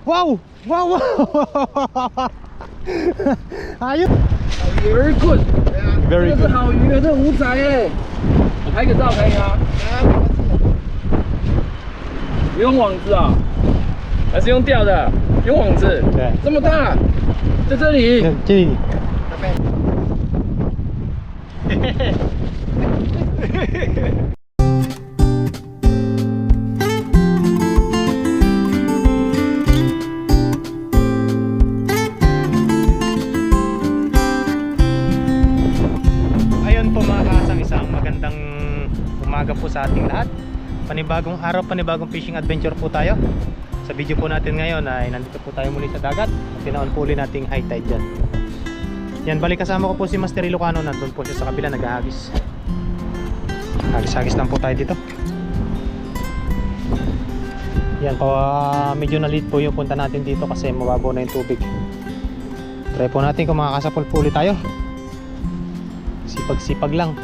Wow! Wow! Ayun! Very good， Very 这 good. 个是好鱼，这五仔耶！我拍个照可以吗？不用网子啊，还是用钓的？用网子？对，这么大，在这里。这里。Ayun po mga kasang, isang magandang umaga po sa ating lahat. Panibagong araw, panibagong fishing adventure po tayo. Sa video po natin ngayon ay nandito po tayo muli sa dagat at tinaon po ulit nating high tide dyan. Yan, balik kasama ko po si Master Ilocano. Nandun po siya sa kabila, naghahagis. Hagis-hagis lang po tayo dito. Yan po, medyo na late po yung punta natin dito kasi mababaw na yung tubig. Try po natin kung makakasapol po ulit tayo. Sipag-sipag lang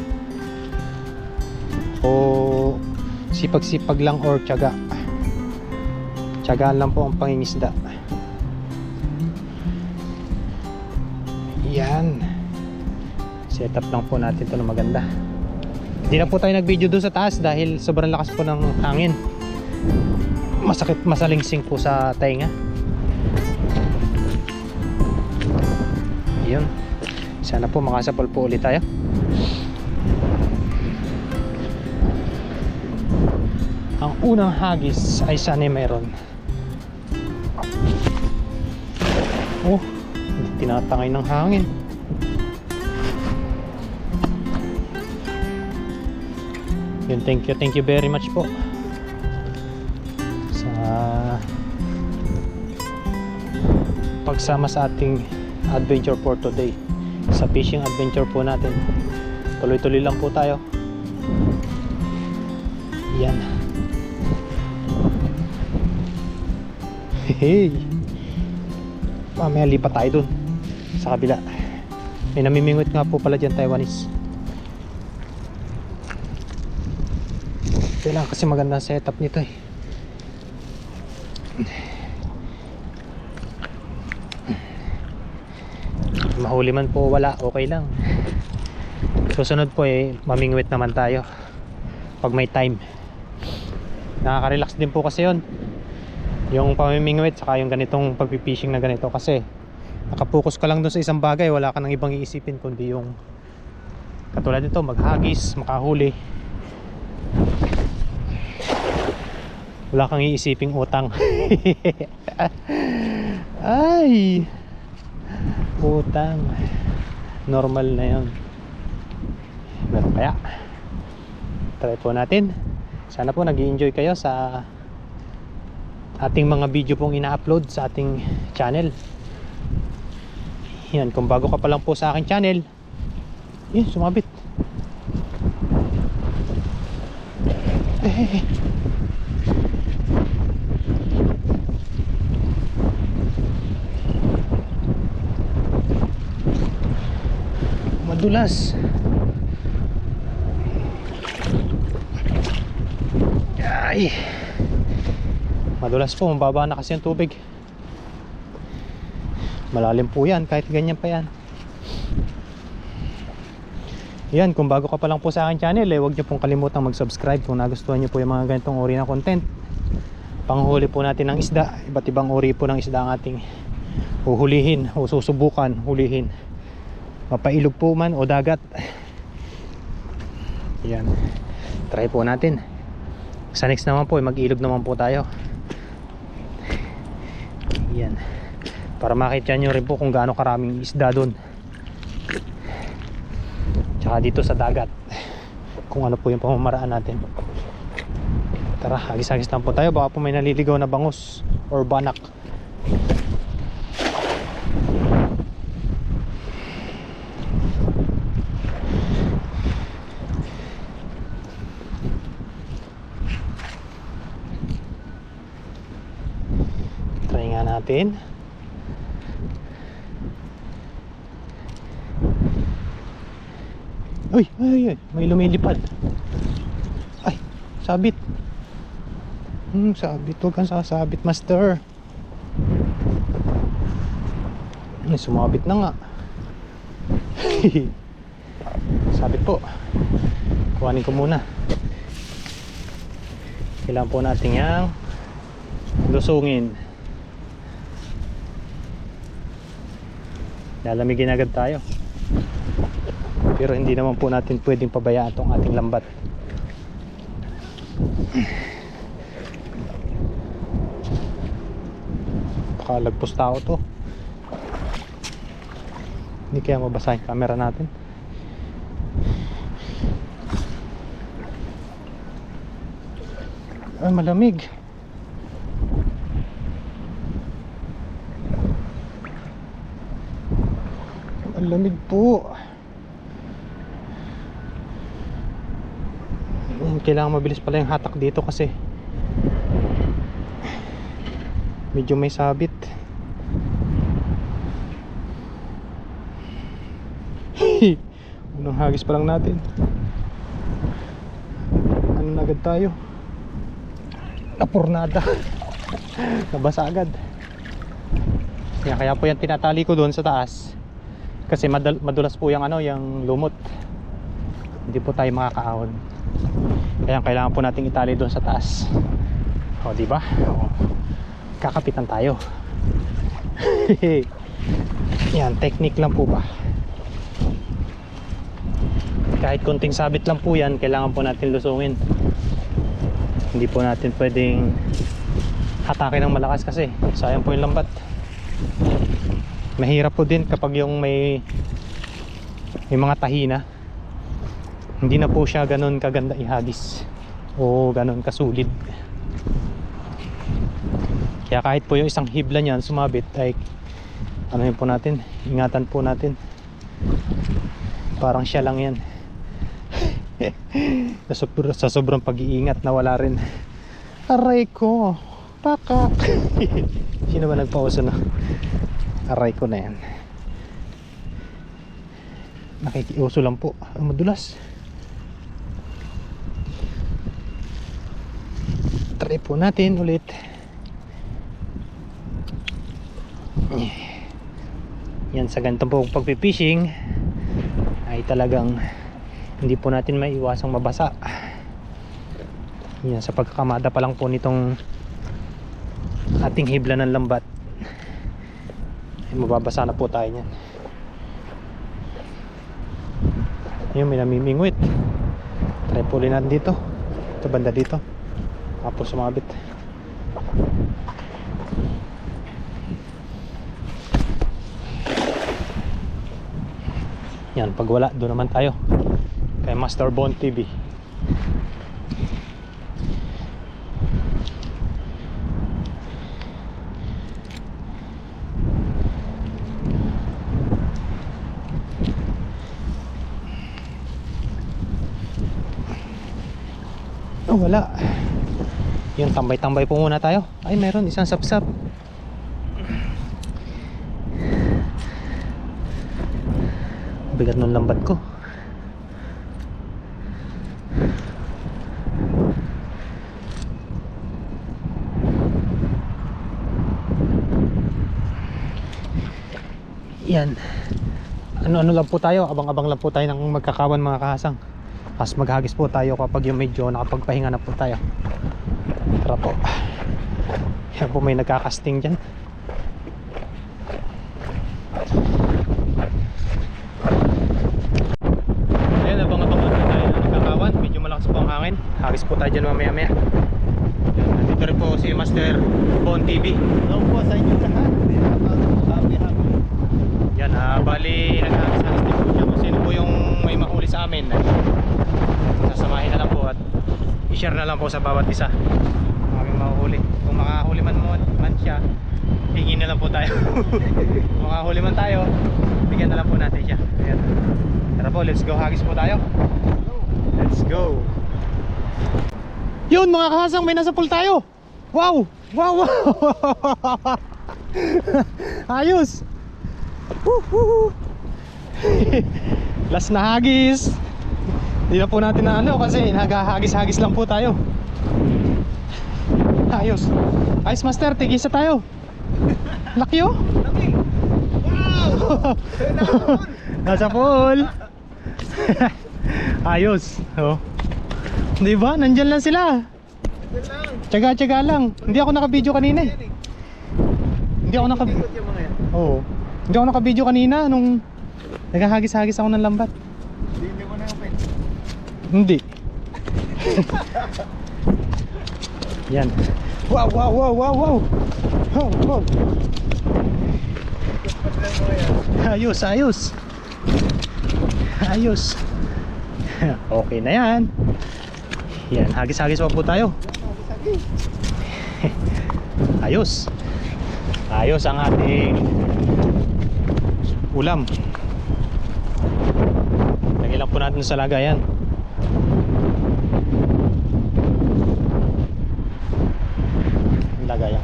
o sipag-sipag lang or tiyaga. Tiyagaan lang po ang pangingisda. Yan, setup lang po natin ito na maganda. Hindi na po tayo nag video doon sa taas dahil sobrang lakas po ng hangin. Masakit, masalingsing po sa tainga. Yun, sana po makasapol po ulit tayo. Ang unang hagis ay sana meron. Oh, tinatangay ng hangin. Yun, thank you very much po sa pagsama sa ating adventure for today. Sa fishing adventure po natin, tuloy-tuloy lang po tayo. Yan. Hey, mamaya lipat tayo dun sa kabila. May namimingwit nga po pala dyan, Taiwanese. Kailangan kasi magandang setup nito eh. Mahuli man po wala, okay lang. Susunod po eh, mamingwit naman tayo pag may time. Nakaka-relax din po kasi yon, yung pamimingwit saka yung ganitong pagpipishing na ganito, kasi nakapokus ka lang dun sa isang bagay, wala ka nang ibang iisipin kundi yung katulad nito, maghagis, makahuli. Wala kang iisiping utang. Ay, utang, normal na yun. Pero kaya try po natin. Sana po nag-i-enjoy kayo sa ating mga video pong ina-upload sa ating channel. Yan, kung bago ka pa lang po sa aking channel, yun, sumabit. Madulas. Ay, madulas po, mababa na kasi yung tubig. Malalim po yan kahit ganyan pa yan. Yan, kung bago ka pa lang po sa aking channel eh, huwag nyo pong kalimutang mag-subscribe kung nagustuhan nyo po yung mga ganitong uri na content. Panghuli po natin ng isda, iba't ibang uri po ng isda ang ating huhulihin o susubukan hulihin, mapailog po man o dagat. Yan, try po natin. Sa next naman po, mag-ilog naman po tayo. Yan, para makita nyo rin po kung gaano karaming isda doon, tsaka dito sa dagat, kung ano po yung pamamaraan natin. Tara, hagis-hagis lang po tayo, baka po may naliligaw na bangus or banak. Try nga natin. Uy, may lumilipad. Ay, sabit. Sabit, huwag kang sasabit, master. Ay, sumabit na nga. Sabit po. Kuhanin ko muna. Kailangan po natin yang lusungin. Lalamigin agad tayo. Pero hindi naman po natin pwedeng pabayaan itong ating lambat. Pakalagpos tao to. Hindi kaya mabasa yung camera natin. Ay, malamig. Ang lamig po. Kailangan mabilis pala yung hatak dito kasi medyo may sabit. Unang hagis pa lang natin. Ano na agad tayo? Napurnada. Nabasa agad. Kaya po yan tinatali ko doon sa taas. Kasi madulas po yung yung lumot. Hindi po tayo makakaahon. Kaya kailangan po nating itali doon sa taas. O, di ba? Kakapitan tayo. Yan, technique lang po ba? Kahit konting sabit lang po yan, kailangan po natin lusungin. Hindi po natin pwedeng hatake ng malakas kasi sayang po yung lambat. Mahirap po din kapag yung may mga tahina. Hindi na po siya ganun kaganda ihagis o ganun kasulid. Kaya kahit po yung isang hibla niyan sumabit ay ano yun po natin, ingatan po natin. Parang siya lang yan. Sa sobrang pag-iingat nawala rin. Aray ko, pakak. Sino ba nagpauso na? Aray ko na yan. Nakikiuso lang po. Madulas. Try po natin ulit. Yan, sa ganitong po pagpipishing ay talagang hindi po natin maiwasang mabasa. Yan, sa pagkakamada pa lang po nitong ating hibla ng lambat ay mababasa na po tayo niyan. Yun, may namimingwit. Try po ulit natin dito. Ito banda dito. Tapos sumabit. Yan, pag wala doon naman tayo kay Master Bond TV. Oh, wala. Yun, tambay-tambay po muna tayo. Ay, meron isang sapsap. Bigat ng lambat ko. Yan. Ano lang po tayo, abang-abang lang po tayo ng magkakawan mga kahasang. Tapos maghagis po tayo kapag yung medyo nakapagpahinga na po tayo. Tara po. Yan po, may nagkakasting dyan. Ayan, abang-abang lang po tayo ng magkakawan. Medyo malakas po ang hangin. Hagis po tayo dyan mamaya-maya. Dito rin po si Master Bon TV. Hello po sa inyo lahat. Yan, bali naghahagis-hagis din po siya kung sino po yung may mahuli sa amin. Sasamahin na lang po at i-share na lang po sa bawat isa ang aming mahuhuli. Kung makahuli man siya, hingin na lang po tayo. Kung makahuli man tayo, bigyan na lang po natin siya. Ayan. Tara po, let's go, hagis po tayo. Let's go. Yun mga kahasang, may nasa pool tayo. Wow! Wow! Wow! Ayos! Last na hagis. Hindi na po natin na kasi naghahagis-hagis lang po tayo. Ayos. Ayos Master, tigisa tayo. Laki oh. Laki. Wow! Nasa pool. Ayos. Oh. Di ba? Nandyan lang sila. Yan lang. Tsaga-tsaga lang. Hindi ako naka-video kanina eh. Yan eh. Hindi ako naka... Ikot yung mga yan. Oo. Hindi ako naka-video kanina nung naghahagis-hagis ako ng lambat. Hindi mo na open. Hindi. Yan. Wow, wow, wow, wow, wow. Oh, oh. Ikot lang mga yan. Ayos, ayos. Ayos. Okay na yan. Yan, hagis-hagis pa po tayo. Sagi. Ayos. Ayos ang ating ulam. Lagyan lang po natin sa lagayan. Lagayan.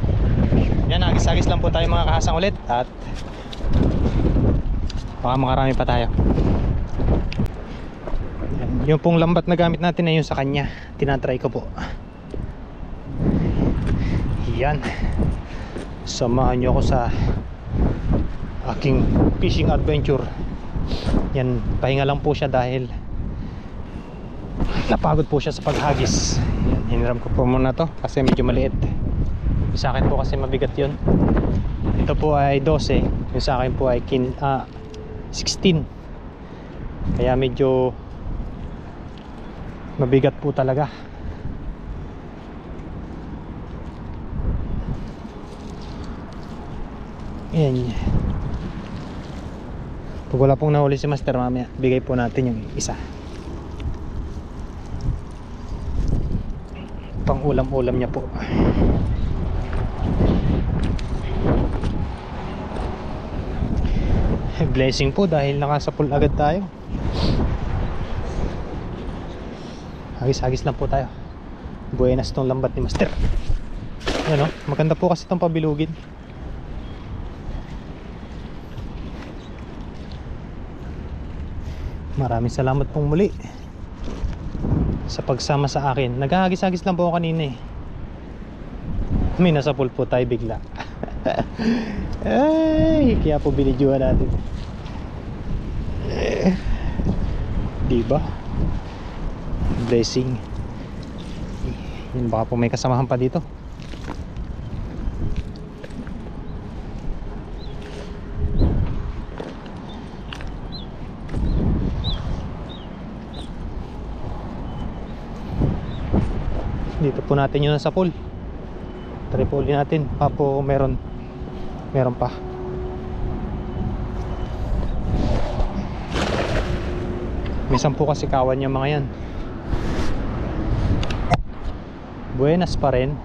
Yan, hagis-hagis lang po tayo mga kahasang ulit. At baka makarami pa tayo. Yan, yung pong lambat na gamit natin na yun sa kanya. Tinatry ko po. Yan. Samahan nyo ako sa aking fishing adventure. Yan, pahinga lang po siya dahil napagod po siya sa paghagis. Yan, hiniram ko po muna to kasi medyo maliit. Sa akin po kasi mabigat yun. Ito po ay 12. Yung sa akin po ay 16. Kaya medyo mabigat po talaga. Yan. Pag wala pong nahuli si Master mamaya, bigay po natin yung isa. Pang ulam-ulam niya po. Blessing po dahil nakasapul agad tayo. Hagis-hagis lang po tayo. Buenas tong lambat ni Master. Ano, maganda po kasi itong pabilugin. Maraming salamat pong muli sa pagsama sa akin. Naghahagis-hagis lang po ako kanina eh. May nasa pool po tayo bigla. Ay, kaya po binidyohan natin. Diba? Blessing. Yan, baka po may kasamahan pa dito. Dito po natin yun sa pool. Try po ulit natin. Papo meron pa. Minsan po kasi kawan yung mga yan. Buenas pa rin.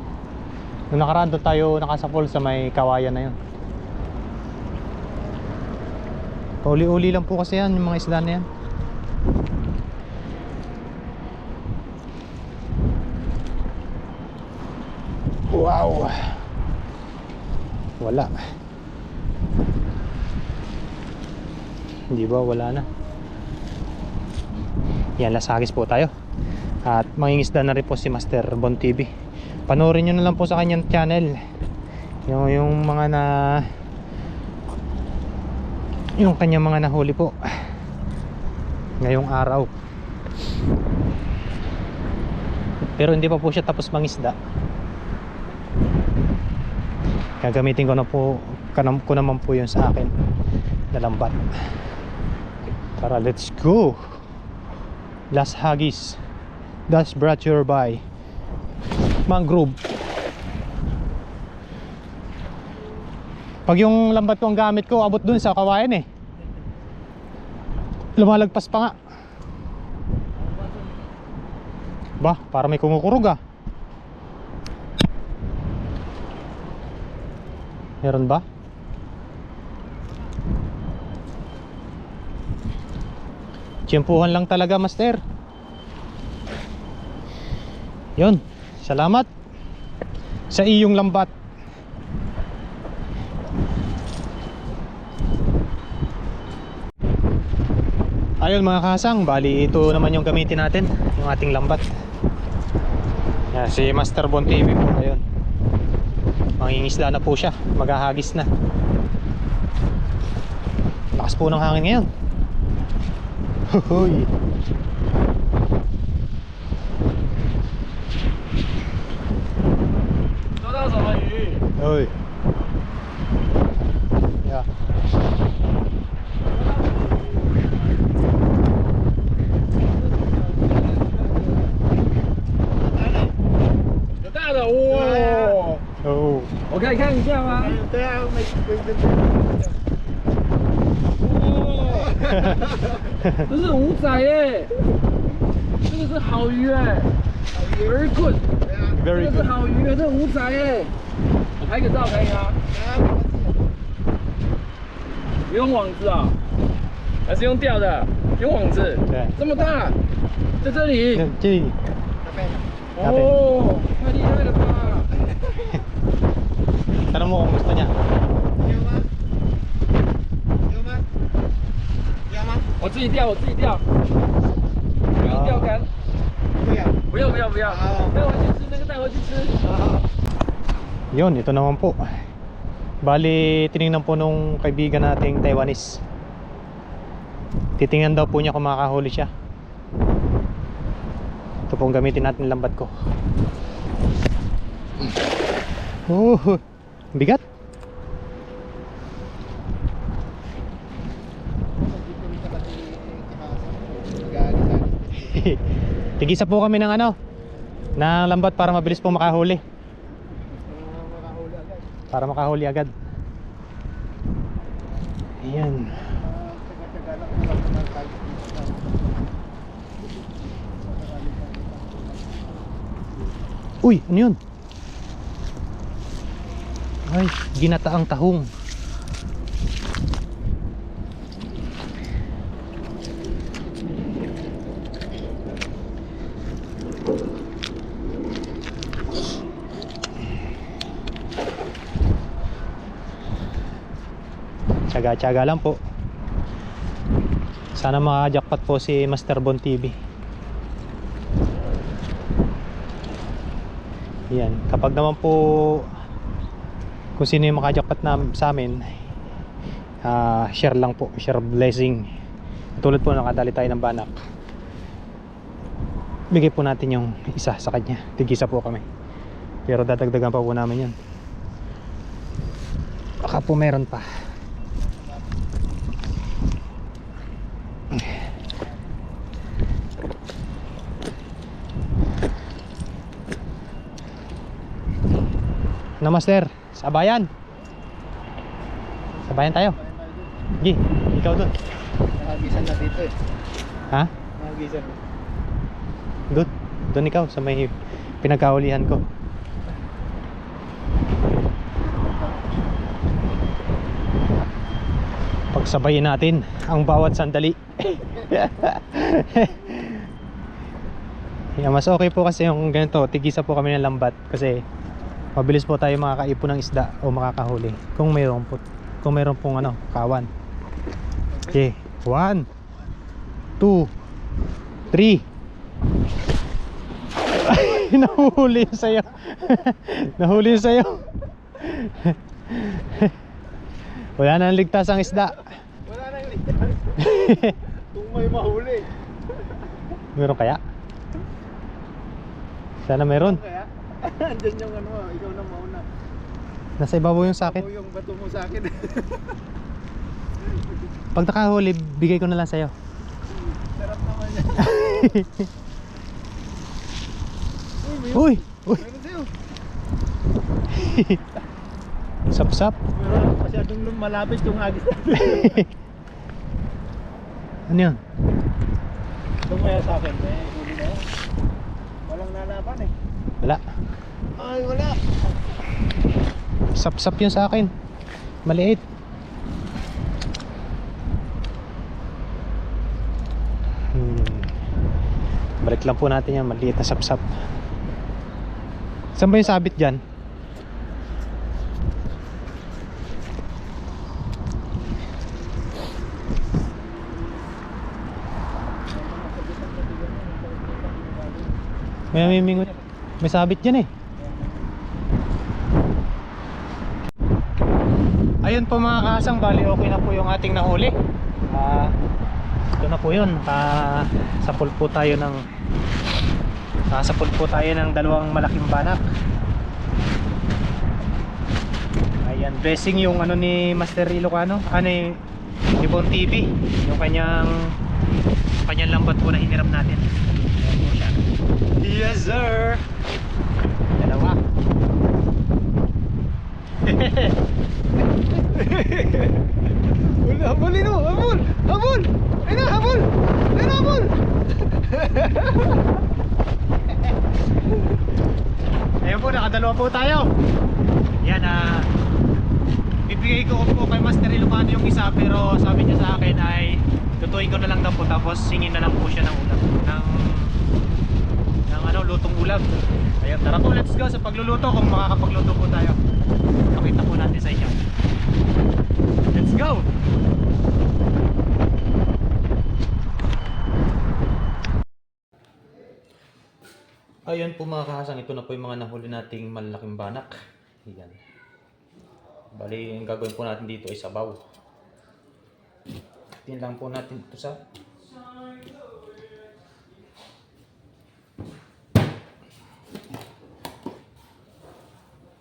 Nung nakaraan doon tayo nakasapol sa may kawayan na yun. Pauli-uli lang po kasi yan yung mga isda na yan. Wow. Wala. Hindi ba wala na. Yan, lasagis po tayo. At mangingisda na rin po si Master Bon TV. Panoorin nyo na lang po sa kanyang channel yung mga na yung kanyang mga nahuli po ngayong araw. Pero hindi pa po siya tapos mangisda. Gagamitin ko na po ko naman po yun sa akin na lambat. Tara, let's go. Last hagis. That's brought to you by Mangrove. Pag yung lambat ko ang gamit ko, abot dun sa kawayan eh. Lumalagpas pa nga. Ba, para may kumukurog ah. Meron ba? Tiyempuhan lang talaga, Master. Yun, salamat sa iyong lambat. Ayun mga kasang, bali ito naman yung gamitin natin, yung ating lambat. Yan, si Master Bon TV po, ayun. Mangingisda na po siya. Maghahagis na. Lakas po ng hangin ngayon. Hoy.抓到什么鱼？ Hoy. Yeah. 有大的哇！ Oh. 我可以看一下吗？ 对啊，may哇，这是五仔耶，这个是好鱼哎，very good， Very 这个是 good. 好鱼，这是五仔耶，我拍个照可以吗？不用网子啊，还是用钓的？用网子？对这么大，在这里？ Jadi. 哦，太厉害了吧！ Tanong mo kung gusto niya. 我自己钓，我自己钓，不用钓竿。不用不用不用，带回去吃，那个带回去吃。 Yun, ito naman po. Bali, tinignan po nung kaibigan nating Taiwanese. Titingnan daw po niya kung makakahuli siya. Ito pong gamitin natin lambat ko. Oh, bigat. Tigisa po kami ng ano, ng lambat para mabilis po makahuli. Para makahuli agad. Ayan. Uy, ano yun? Ay, ginataang tahong. Tsaga-tsaga lang po. Sana maka-jackpot po si Master Bon TV. Yan, kapag naman po kung sino yung maka-jackpot na sa amin, share lang po, share blessing. Tulad po nakadali tayo ng banak, bigay po natin yung isa sa kanya. Tigisa po kami, pero dadagdagan pa po namin yan. Baka po meron pa. Na master, sabayan. Sabayan tayo. Gi, ikaw dun. Nakagisan na dito eh. Ha? Nakagisan na. Doon ikaw sa may pinagkahulihan ko. Pagsabayin natin ang bawat sandali. Yeah, mas okay po kasi yung ganito, tigisa po kami ng lambat kasi mabilis po tayo makakaipon ng isda o makakahuli kung mayroon pong ano, kawan. Okay, 1 2 3. Nahuli yun sa'yo. Nahuli yun sa'yo. Wala nang ligtas ang isda. Wala na yung ligtas. Kung may mahuli. Meron kaya? Sana meron. Kaya? Andyan yung ano, ikaw na mauna. Nasa ibabaw yung sakit. Ako yung bato mo sa akin. Pag nakahuli, bigay ko na lang sa'yo. Sarap naman yan. Uy! Uy! Meron sa'yo. Sap-sap. Meron masyadong malapit yung agis. Ano yun? Tumaya sa akin. May huli na yan. Walang lalaban eh. Wala. Ay, wala. Sap-sap yun sa akin. Maliit. Balik lang po natin yan. Maliit na sap-sap. Saan ba yung sabit dyan? May mimingot. May sabit dyan eh. Ayun po mga kasang, bali okay na po yung ating nahuli. Ito na po yun. Sapul po tayo ng dalawang malaking banak. Ayan, blessing yung ano ni Master Ilocano, Ibon TV, yung kanyang lambat po na hiniram natin. Ayan po siya. Yes sir. Dalawa. Wala, habulin mo, habul! Ayun na, habul! Ayun na, habul! Ayun po, nakadalawa po tayo. Yan, bibigay ko po kay Master Ilocano yung isa, pero sabi niya sa akin ay tutuin ko na lang daw po, tapos singin na lang po siya ng ulam, ng lutong ulam. Ayun, tara po, let's go sa pagluluto, kung makakapagluto po tayo. Pakita po natin sa inyo. Let's go! Ayun po mga kahasang, ito na po yung mga nahuli nating malalaking banak. Ayan. Bali, yung gagawin po natin dito ay sabaw. Tin lang po natin ito sa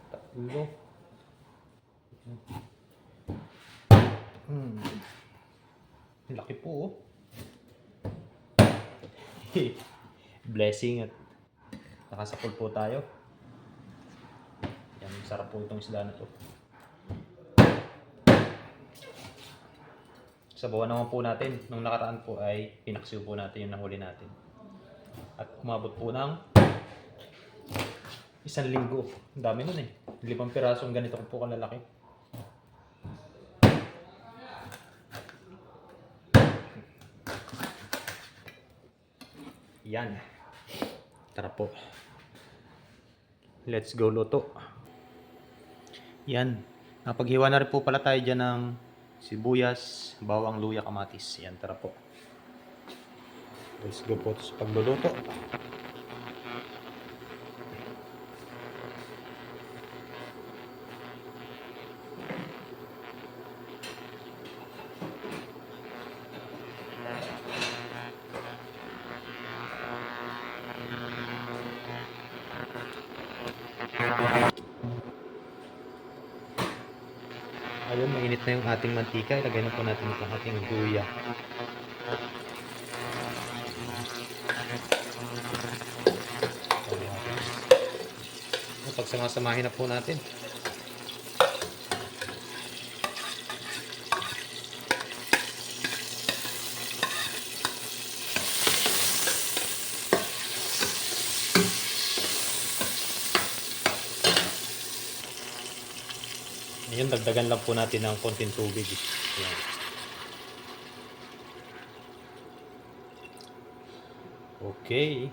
tatlo. Laki po oh. Blessing at nakasapol po tayo. Yan, sarap po itong isda na to. Sabawan naman po natin. Nung nakaraan po ay pinaksiw po natin yung nahuli natin. At umabot po ng 1 linggo. Ang dami nun eh. 5 pirasong ganito po kalalaki. Yan. Tara po. Let's go luto. Yan. Napaghiwa na rin po pala tayo dyan ng sibuyas, bawang, luya, kamatis. Yan, tara po. Let's go po sa pagluluto. Ayun, mainit na yung ating mantika. Ilagay na po natin itong ating luya. Pagsama-samahin na po natin. Ngayon, dagdagan lang po natin ng konting tubig. Ayan. Okay.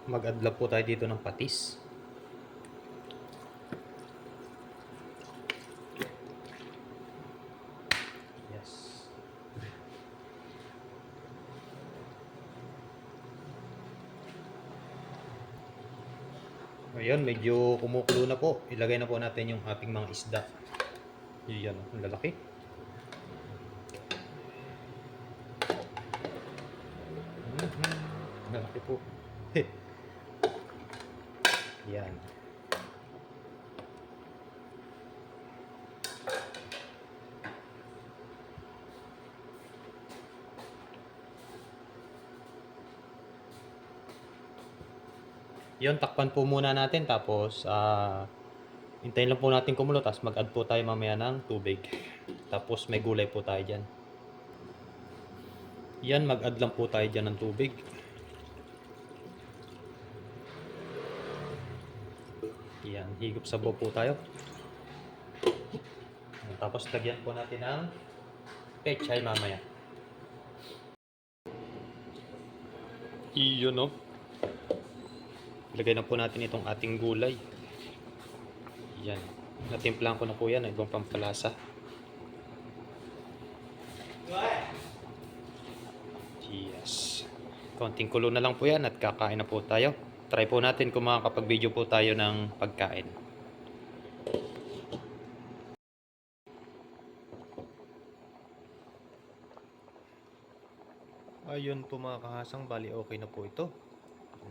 Mag-adlap po tayo dito ng patis. Ayan, medyo kumukulo na po. Ilagay na po natin yung ating mga isda. Yan, ang lalaki. Lalaki po. Yan. Yun, takpan po muna natin, tapos hintayin lang po natin kumulo, tapos mag-add po tayo mamaya ng tubig. Tapos may gulay po tayo dyan. Yan, mag-add lang po tayo dyan ng tubig. Yan, higop sabaw po tayo. Tapos lagyan po natin ng pechay mamaya. Iyon no. Lagay na po natin itong ating gulay. Yan. Natimplahan ko na po yan. Ibang pampalasa. Yes. Konting kulo na lang po yan at kakain na po tayo. Try po natin kung makakapag-video po tayo ng pagkain. Ayun po mga kahasang, bali okay na po ito.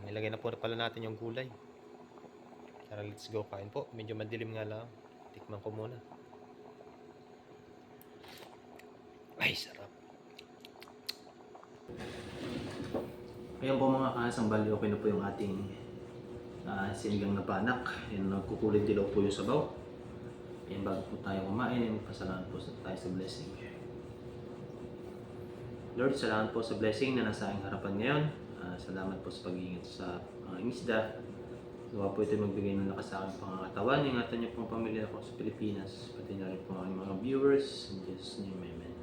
Nilagay na po pala natin yung gulay. Tara, let's go kain po. Medyo madilim nga lang. Tikman ko muna. Ay, sarap. Ayan po mga kahasang, bali okay na po yung ating sinigang na panak. Ayan, nagkukulit dilaw po yung sabaw. Ayan, bago po tayo kumain, pasalamat po tayo sa blessing. Lord, salamat po sa blessing na nasa aking harapan ngayon. Salamat po sa pag-iingat sa mga isda. Gawa po ito magbigay ng lakas sa aking pangangatawan. Ingatan niyo po ang pamilya ko sa Pilipinas. Pati na rin po ang mga viewers. In Jesus' name, amen.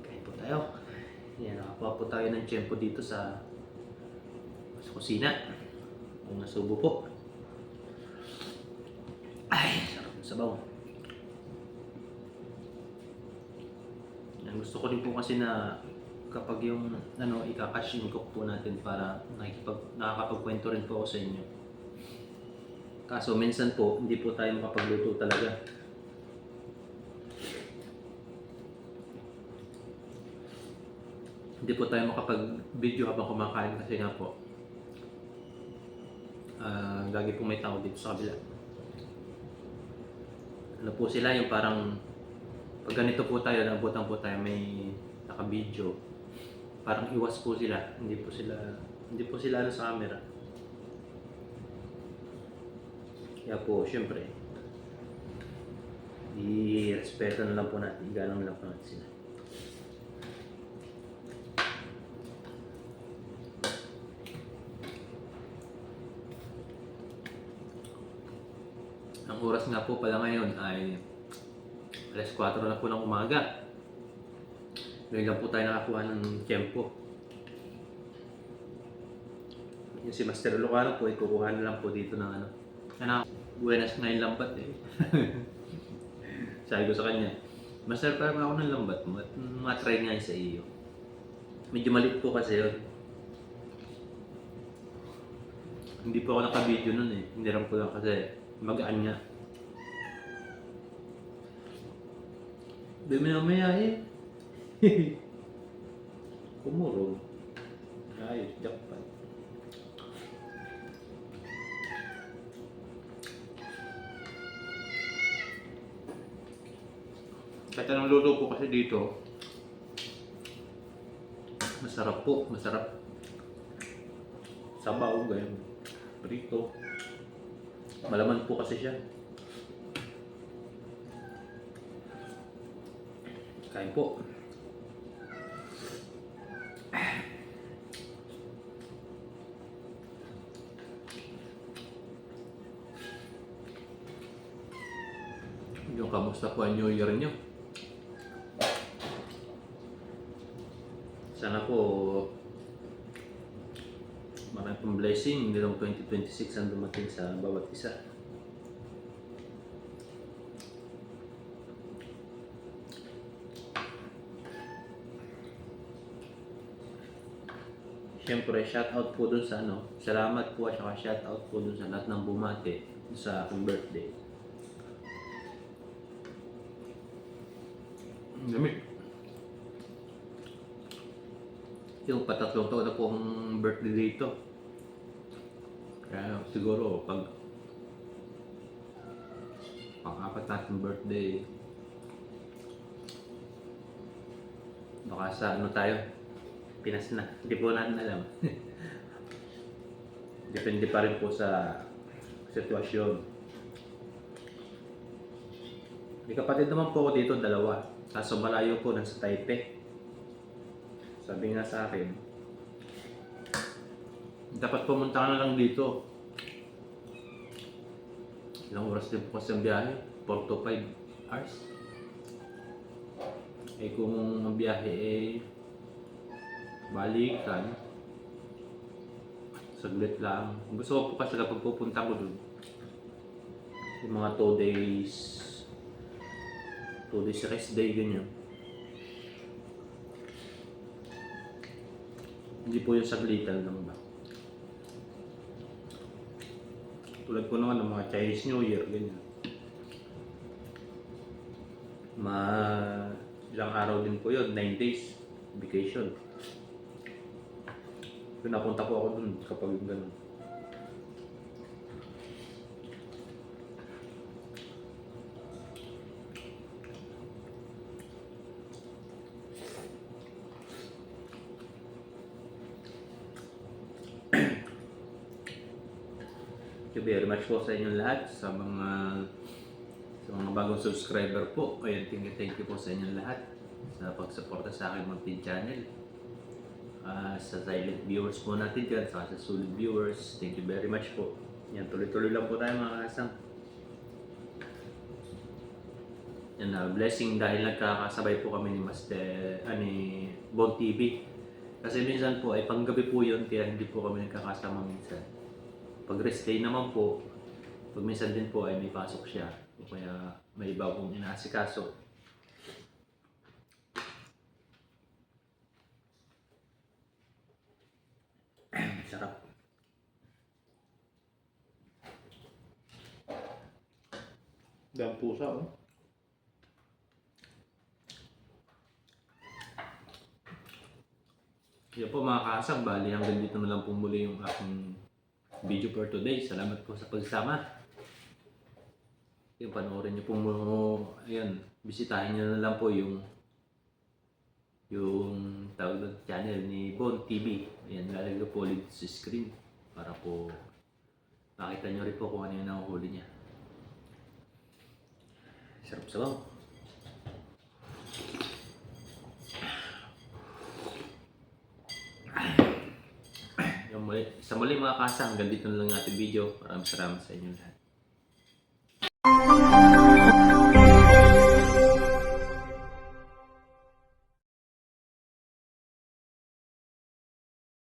Kain po tayo. Yan, nakakuha po tayo ng tiyempo dito sa kusina. Kung nasubo po. Ay, sarap ng sabaw. Yan, gusto ko rin po kasi na kapag yung ika-cash in cook po natin para nakakapagkwento rin po ako sa inyo. Kaso minsan po, hindi po tayo makapagluto talaga. Hindi po tayo makapag-video habang kumakain kasi nga po lagi po may tao dito sa kabila. Ano po sila yung parang pag ganito po tayo, nabutan po tayo may naka-video, parang iwas po sila, hindi po sila sa camera. Kaya po, syempre, i-respeto na lang po natin, igalang na lang po natin sila. Ang oras nga po pala ngayon ay alas 4 na po ng umaga. Ngayon lang po tayo nakakuha ng tiyempo. Yung si Master Lucano po, ikukuha na lang po dito ng buenas ngayon lambat eh. Sabi ko sa kanya, Master, parang ako ng lambat mo at matry nga sa iyo. Medyo maliit po kasi yun. Hindi po ako naka-video nun eh. Hindi lang po lang kasi magaan nga. Dumi na maya eh. Kumurong. Ayos, jackpot. Kahit anong luto po kasi dito, masarap po, masarap. Sabaw, ganyan. Prito. Malaman po kasi siya. Kain po. Yung kamusta po ang New Year nyo? Sana po maraming pong blessing nilang 2026 ang dumating sa bawat isa. Siyempre, shoutout po dun sa salamat po at saka shoutout po dun sa lahat ng bumate sa aking birthday. Lamig. Yung patatlong taon na po ang birthday dito. Kaya siguro pang-apat natin birthday, baka sa tayo, Pinas na. Hindi po natin alam. Depende pa rin po sa sitwasyon. May kapatid naman po ako dito, 2. Kaso malayo po, nasa Taipei. Sabi nga sa akin, dapat pumunta ka na lang dito. Ilang oras din po kasi ang biyahe? 4 to 5 hours. Eh kung ang biyahe balikan, saglit lang. Gusto ko po kasi kapag pupunta ko dun, yung mga 2 days to this rest day, ganyan. Hindi po yung saglitan lang ba. Tulad po naman ng mga Chinese New Year, ganyan. Ilang araw din po yun, 9 days vacation. Pinapunta po ako dun kapag yung ganun. Thank you very much po sa inyong lahat, sa mga bagong subscriber po. Ayan, thank you po sa inyong lahat sa pagsuporta sa aking munting channel. Sa silent viewers po natin dyan, sa solid viewers, thank you very much po. Yan, tuloy-tuloy lang po tayo mga kasang. Yan, blessing dahil nagkakasabay po kami ni Bon TV. Kasi minsan po ay panggabi po yun, kaya hindi po kami nagkakasama minsan. Pag rest day naman po, pag minsan din po ay may pasok siya, o kaya may iba pong inaasikaso. Sarap. Dang pusa, oh. Yan po mga kasang, bali hanggang dito na lang po muli yung aking video for today. Salamat po sa pagsama. Yung panoorin nyo po ayan, bisitahin nyo na lang po yung tawag ng channel ni Bon TV. Ayan, lalagay ko po ulit sa screen para po makita nyo rin po kung ano yung nakuhuli niya. Sarap sabaw. Sa muli mga kasang, hanggang dito na lang ating video. Maraming salamat sa inyo lahat.